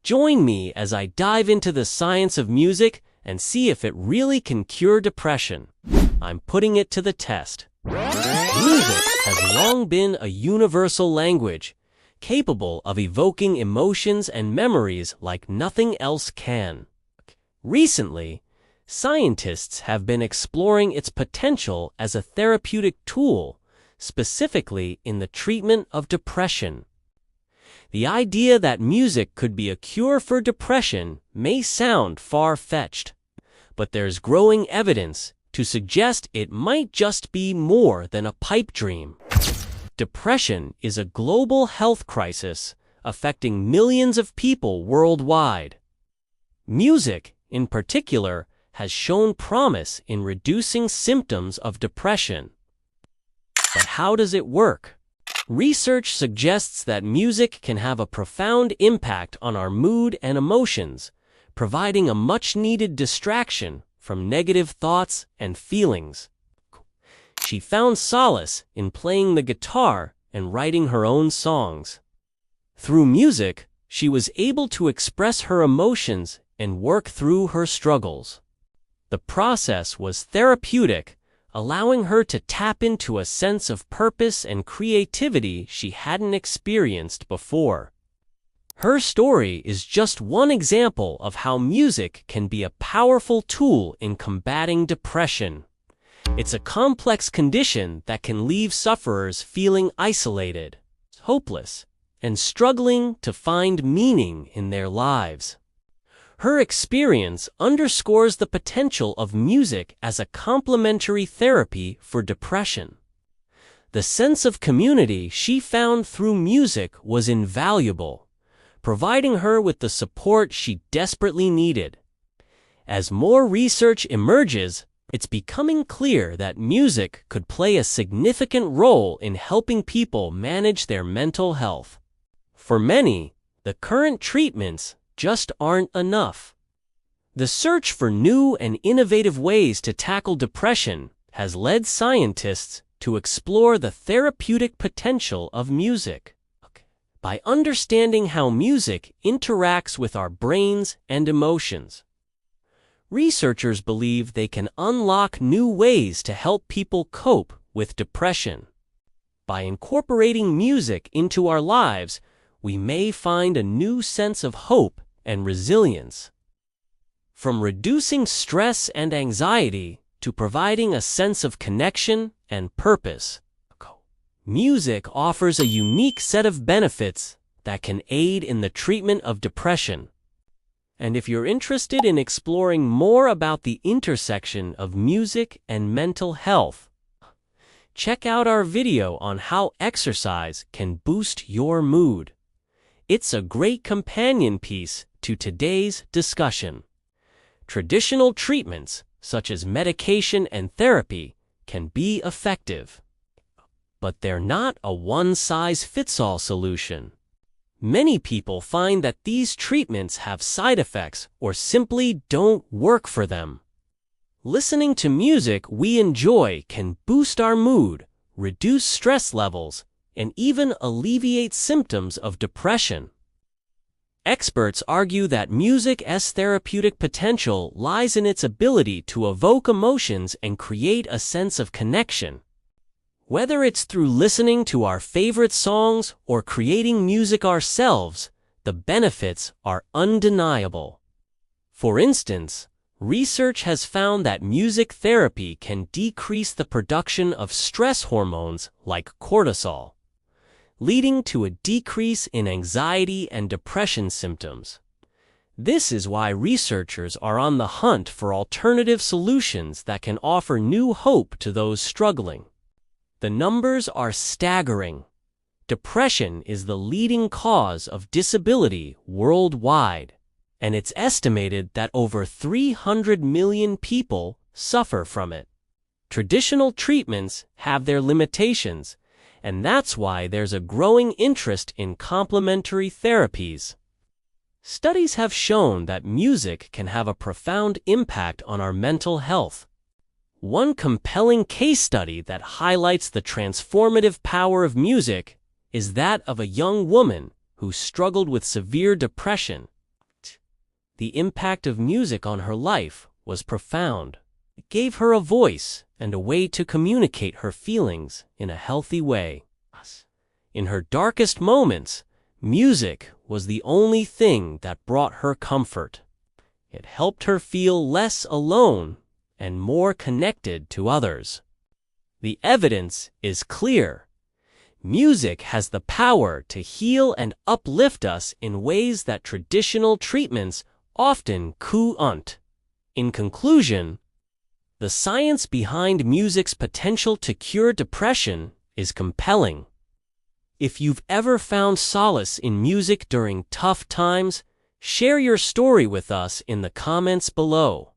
Join me as I dive into the science of music and see if it really can cure depression. I'm putting it to the test. Music has long been a universal language, capable of evoking emotions and memories like nothing else can. Recently, scientists have been exploring its potential as a therapeutic tool, specifically in the treatment of depression. The idea that music could be a cure for depression may sound far-fetched, but there's growing evidence to suggest it might just be more than a pipe dream. Depression is a global health crisis affecting millions of people worldwide. Music, in particular, has shown promise in reducing symptoms of depression. But how does it work? Research suggests that music can have a profound impact on our mood and emotions, providing a much-needed distraction from negative thoughts and feelings. She found solace in playing the guitar and writing her own songs. Through music, she was able to express her emotions and work through her struggles. The process was therapeutic, allowing her to tap into a sense of purpose and creativity she hadn't experienced before. Her story is just one example of how music can be a powerful tool in combating depression. It's a complex condition that can leave sufferers feeling isolated, hopeless, and struggling to find meaning in their lives. Her experience underscores the potential of music as a complementary therapy for depression. The sense of community she found through music was invaluable, providing her with the support she desperately needed. As more research emerges, it's becoming clear that music could play a significant role in helping people manage their mental health. For many, the current treatments just aren't enough. The search for new and innovative ways to tackle depression has led scientists to explore the therapeutic potential of music. By understanding how music interacts with our brains and emotions, researchers believe they can unlock new ways to help people cope with depression. By incorporating music into our lives, we may find a new sense of hope and resilience. From reducing stress and anxiety to providing a sense of connection and purpose, music offers a unique set of benefits that can aid in the treatment of depression. And if you're interested in exploring more about the intersection of music and mental health, check out our video on how exercise can boost your mood. It's a great companion piece to today's discussion. Traditional treatments, such as medication and therapy, can be effective, but they're not a one-size-fits-all solution. Many people find that these treatments have side effects or simply don't work for them. Listening to music we enjoy can boost our mood, reduce stress levels, and even alleviate symptoms of depression. Experts argue that music's therapeutic potential lies in its ability to evoke emotions and create a sense of connection. Whether it's through listening to our favorite songs or creating music ourselves, the benefits are undeniable. For instance, research has found that music therapy can decrease the production of stress hormones like cortisol, leading to a decrease in anxiety and depression symptoms. This is why researchers are on the hunt for alternative solutions that can offer new hope to those struggling. The numbers are staggering. Depression is the leading cause of disability worldwide, and it's estimated that over 300 million people suffer from it. Traditional treatments have their limitations, and that's why there's a growing interest in complementary therapies. Studies have shown that music can have a profound impact on our mental health. One compelling case study that highlights the transformative power of music is that of a young woman who struggled with severe depression The impact of music on her life was profound. It gave her a voice and a way to communicate her feelings in a healthy way. In her darkest moments, music was the only thing that brought her comfort. It helped her feel less alone and more connected to others. The evidence is clear. Music has the power to heal and uplift us in ways that traditional treatments often couldn't. In conclusion, the science behind music's potential to cure depression is compelling. If you've ever found solace in music during tough times, share your story with us in the comments below.